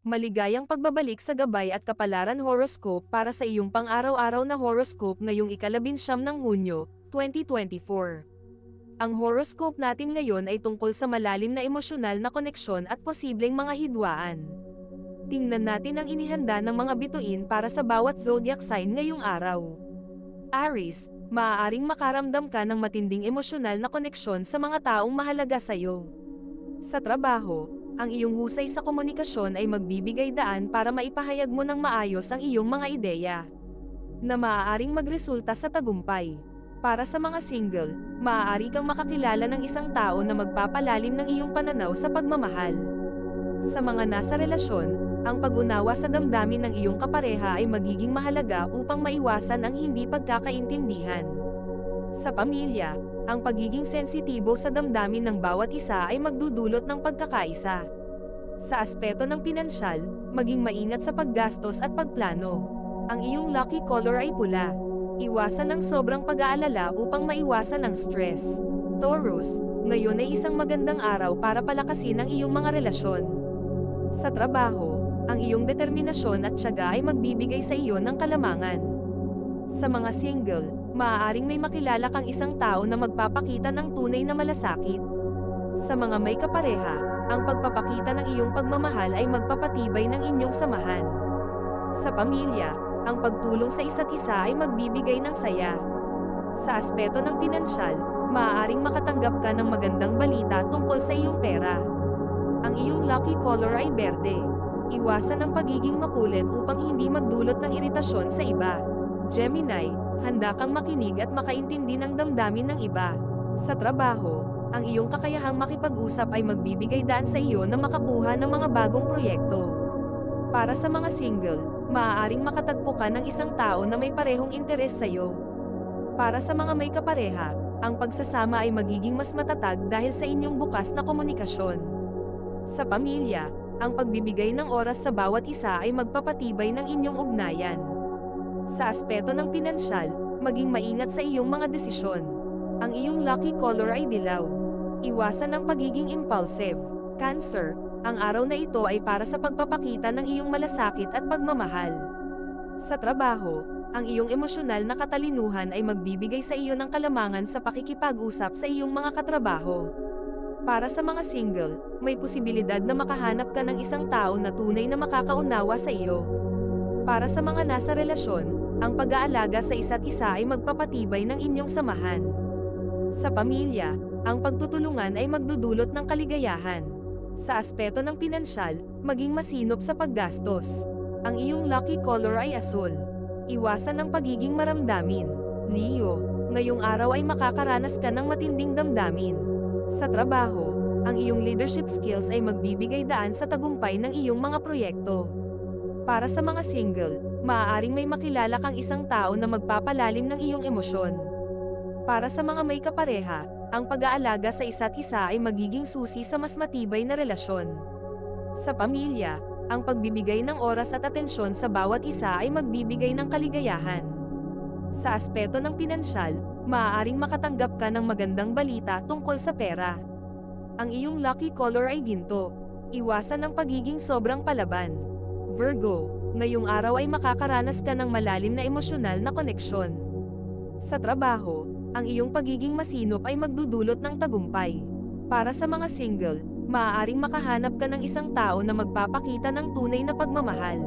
Maligayang pagbabalik sa gabay at kapalaran horoscope para sa iyong pang-araw-araw na horoscope ngayong ika-19 ng Hunyo, 2024. Ang horoscope natin ngayon ay tungkol sa malalim na emosyonal na koneksyon at posibleng mga hidwaan. Tingnan natin ang inihanda ng mga bituin para sa bawat zodiac sign ngayong araw. Aries, maaaring makaramdam ka ng matinding emosyonal na koneksyon sa mga taong mahalaga sa iyo. Sa trabaho, ang iyong husay sa komunikasyon ay magbibigay daan para maipahayag mo ng maayos ang iyong mga ideya, na maaaring magresulta sa tagumpay. Para sa mga single, maaari kang makakilala ng isang tao na magpapalalim ng iyong pananaw sa pagmamahal. Sa mga nasa relasyon, ang pag-unawa sa damdamin ng iyong kapareha ay magiging mahalaga upang maiwasan ang hindi pagkakaintindihan. Sa pamilya, ang pagiging sensitibo sa damdamin ng bawat isa ay magdudulot ng pagkakaisa. Sa aspeto ng pinansyal, maging maingat sa paggastos at pagplano. Ang iyong lucky color ay pula. Iwasan ang sobrang pag-aalala upang maiwasan ang stress. Taurus, ngayon ay isang magandang araw para palakasin ang iyong mga relasyon. Sa trabaho, ang iyong determinasyon at tiyaga ay magbibigay sa iyo ng kalamangan. Sa mga single, maaaring may makilala kang isang tao na magpapakita ng tunay na malasakit. Sa mga may kapareha, ang pagpapakita ng iyong pagmamahal ay magpapatibay ng inyong samahan. Sa pamilya, ang pagtulong sa isa't isa ay magbibigay ng saya. Sa aspeto ng pinansyal, maaaring makatanggap ka ng magandang balita tungkol sa iyong pera. Ang iyong lucky color ay berde. Iwasan ang pagiging makulit upang hindi magdulot ng iritasyon sa iba. Gemini, handa kang makinig at makaintindi ng damdamin ng iba. Sa trabaho, ang iyong kakayahang makipag-usap ay magbibigay daan sa iyo na makakuha ng mga bagong proyekto. Para sa mga single, maaaring makatagpo ka ng isang tao na may parehong interes sa iyo. Para sa mga may kapareha, ang pagsasama ay magiging mas matatag dahil sa inyong bukas na komunikasyon. Sa pamilya, ang pagbibigay ng oras sa bawat isa ay magpapatibay ng inyong ugnayan. Sa aspeto ng pinansyal, maging maingat sa iyong mga desisyon. Ang iyong lucky color ay dilaw. Iwasan ang pagiging impulsive. Cancer, ang araw na ito ay para sa pagpapakita ng iyong malasakit at pagmamahal. Sa trabaho, ang iyong emosyonal na katalinuhan ay magbibigay sa iyo ng kalamangan sa pakikipag-usap sa iyong mga katrabaho. Para sa mga single, may posibilidad na makahanap ka ng isang tao na tunay na makakaunawa sa iyo. Para sa mga nasa relasyon, ang pag-aalaga sa isa't isa ay magpapatibay ng inyong samahan. Sa pamilya, ang pagtutulungan ay magdudulot ng kaligayahan. Sa aspeto ng pinansyal, maging masinop sa paggastos. Ang iyong lucky color ay asul. Iwasan ang pagiging maramdamin. Leo, ngayong araw ay makakaranas ka ng matinding damdamin. Sa trabaho, ang iyong leadership skills ay magbibigay daan sa tagumpay ng iyong mga proyekto. Para sa mga single, maaaring may makilala kang isang tao na magpapalalim ng iyong emosyon. Para sa mga may kapareha, ang pag-aalaga sa isa't isa ay magiging susi sa mas matibay na relasyon. Sa pamilya, ang pagbibigay ng oras at atensyon sa bawat isa ay magbibigay ng kaligayahan. Sa aspeto ng pinansyal, maaaring makatanggap ka ng magandang balita tungkol sa pera. Ang iyong lucky color ay ginto. Iwasan ang pagiging sobrang palaban. Virgo, ngayong araw ay makakaranas ka ng malalim na emosyonal na koneksyon. Sa trabaho, ang iyong pagiging masinop ay magdudulot ng tagumpay. Para sa mga single, maaaring makahanap ka ng isang tao na magpapakita ng tunay na pagmamahal.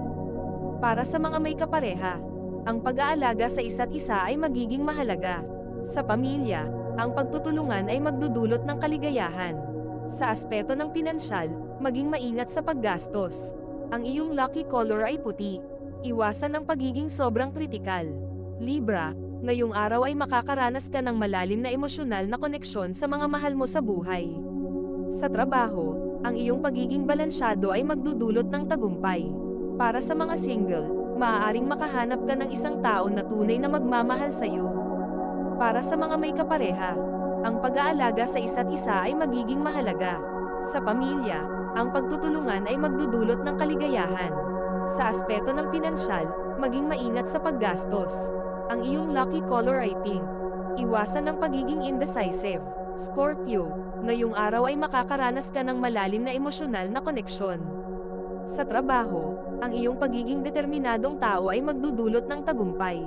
Para sa mga may kapareha, ang pag-aalaga sa isa't isa ay magiging mahalaga. Sa pamilya, ang pagtutulungan ay magdudulot ng kaligayahan. Sa aspeto ng pinansyal, maging maingat sa paggastos. Ang iyong lucky color ay puti. Iwasan ang pagiging sobrang kritikal. Libra, ngayong araw ay makakaranas ka ng malalim na emosyonal na koneksyon sa mga mahal mo sa buhay. Sa trabaho, ang iyong pagiging balansyado ay magdudulot ng tagumpay. Para sa mga single, maaaring makahanap ka ng isang tao na tunay na magmamahal sa iyo. Para sa mga may kapareha, ang pag-aalaga sa isa't isa ay magiging mahalaga. Sa pamilya, ang pagtutulungan ay magdudulot ng kaligayahan. Sa aspeto ng pinansyal, maging maingat sa paggastos. Ang iyong lucky color ay pink. Iwasan ang pagiging indecisive. Scorpio, ngayong araw ay makakaranas ka ng malalim na emosyonal na koneksyon. Sa trabaho, ang iyong pagiging determinadong tao ay magdudulot ng tagumpay.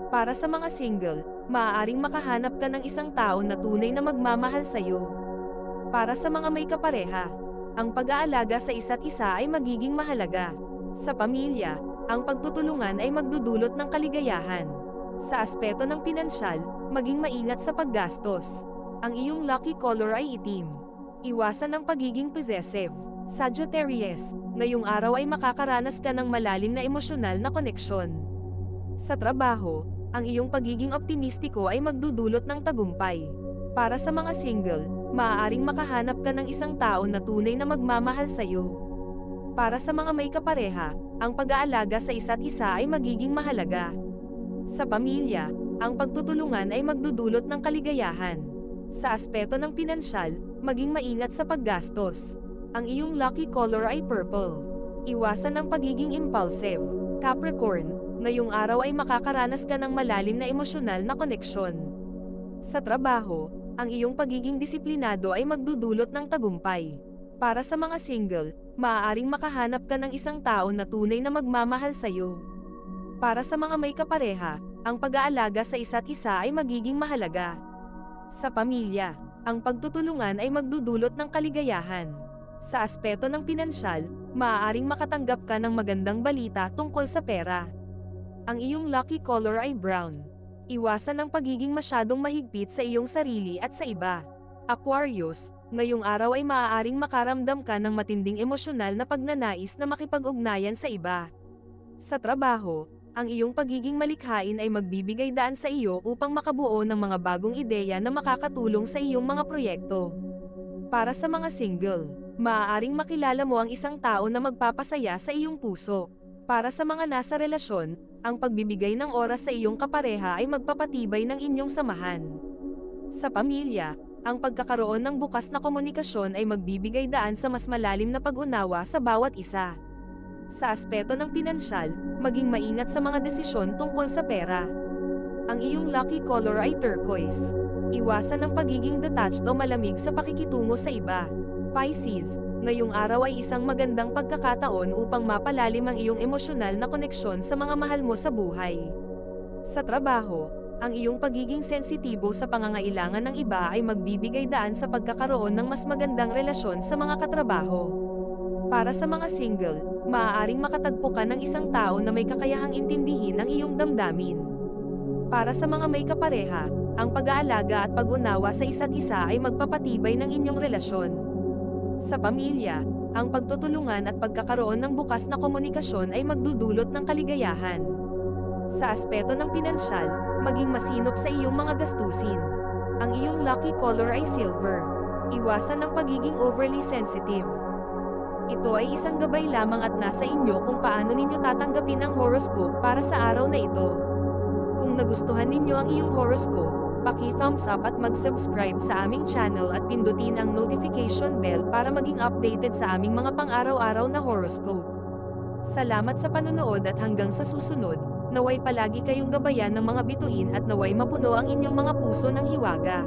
Para sa mga single, maaaring makahanap ka ng isang tao na tunay na magmamahal sa iyo. Para sa mga may kapareha, ang pag-aalaga sa isa't isa ay magiging mahalaga. Sa pamilya, ang pagtutulungan ay magdudulot ng kaligayahan. Sa aspeto ng pinansyal, maging maingat sa paggastos. Ang iyong lucky color ay itim. Iwasan ang pagiging possessive. Sagittarius, ngayong araw ay makakaranas ka ng malalim na emosyonal na koneksyon. Sa trabaho, ang iyong pagiging optimistiko ay magdudulot ng tagumpay. Para sa mga single, maaaring makahanap ka ng isang tao na tunay na magmamahal sa iyo. Para sa mga may kapareha, ang pag-aalaga sa isa't isa ay magiging mahalaga. Sa pamilya, ang pagtutulungan ay magdudulot ng kaligayahan. Sa aspeto ng pinansyal, maging maingat sa paggastos. Ang iyong lucky color ay purple. Iwasan ang pagiging impulsive. Capricorn, ngayong araw ay makakaranas ka ng malalim na emosyonal na koneksyon. Sa trabaho, ang iyong pagiging disiplinado ay magdudulot ng tagumpay. Para sa mga single, maaaring makahanap ka ng isang tao na tunay na magmamahal sa iyo. Para sa mga may kapareha, ang pag-aalaga sa isa't isa ay magiging mahalaga. Sa pamilya, ang pagtutulungan ay magdudulot ng kaligayahan. Sa aspeto ng pinansyal, maaaring makatanggap ka ng magandang balita tungkol sa pera. Ang iyong lucky color ay brown. Iwasan ang pagiging masyadong mahigpit sa iyong sarili at sa iba. Aquarius, ngayong araw ay maaaring makaramdam ka ng matinding emosyonal na pagnanais na makipag-ugnayan sa iba. Sa trabaho, ang iyong pagiging malikhain ay magbibigay daan sa iyo upang makabuo ng mga bagong ideya na makakatulong sa iyong mga proyekto. Para sa mga single, maaaring makilala mo ang isang tao na magpapasaya sa iyong puso. Para sa mga nasa relasyon, ang pagbibigay ng oras sa iyong kapareha ay magpapatibay ng inyong samahan. Sa pamilya, ang pagkakaroon ng bukas na komunikasyon ay magbibigay daan sa mas malalim na pag-unawa sa bawat isa. Sa aspeto ng pinansyal, maging maingat sa mga desisyon tungkol sa pera. Ang iyong lucky color ay turquoise. Iwasan ang pagiging detached o malamig sa pakikitungo sa iba. Pisces, ngayong araw ay isang magandang pagkakataon upang mapalalim ang iyong emosyonal na koneksyon sa mga mahal mo sa buhay. Sa trabaho, ang iyong pagiging sensitibo sa pangangailangan ng iba ay magbibigay daan sa pagkakaroon ng mas magandang relasyon sa mga katrabaho. Para sa mga single, maaaring makatagpo ka ng isang tao na may kakayahang intindihin ang iyong damdamin. Para sa mga may kapareha, ang pag-aalaga at pag-unawa sa isa't isa ay magpapatibay ng inyong relasyon. Sa pamilya, ang pagtutulungan at pagkakaroon ng bukas na komunikasyon ay magdudulot ng kaligayahan. Sa aspeto ng pinansyal, maging masinop sa iyong mga gastusin. Ang iyong lucky color ay silver. Iwasan ang pagiging overly sensitive. Ito ay isang gabay lamang at nasa inyo kung paano ninyo tatanggapin ang horoscope para sa araw na ito. Kung nagustuhan ninyo ang iyong horoscope, paki-thumbs up at mag-subscribe sa aming channel at pindutin ang notification bell para maging updated sa aming mga pang-araw-araw na horoscope. Salamat sa panonood at hanggang sa susunod, naway palagi kayong gabayan ng mga bituin at naway mapuno ang inyong mga puso ng hiwaga.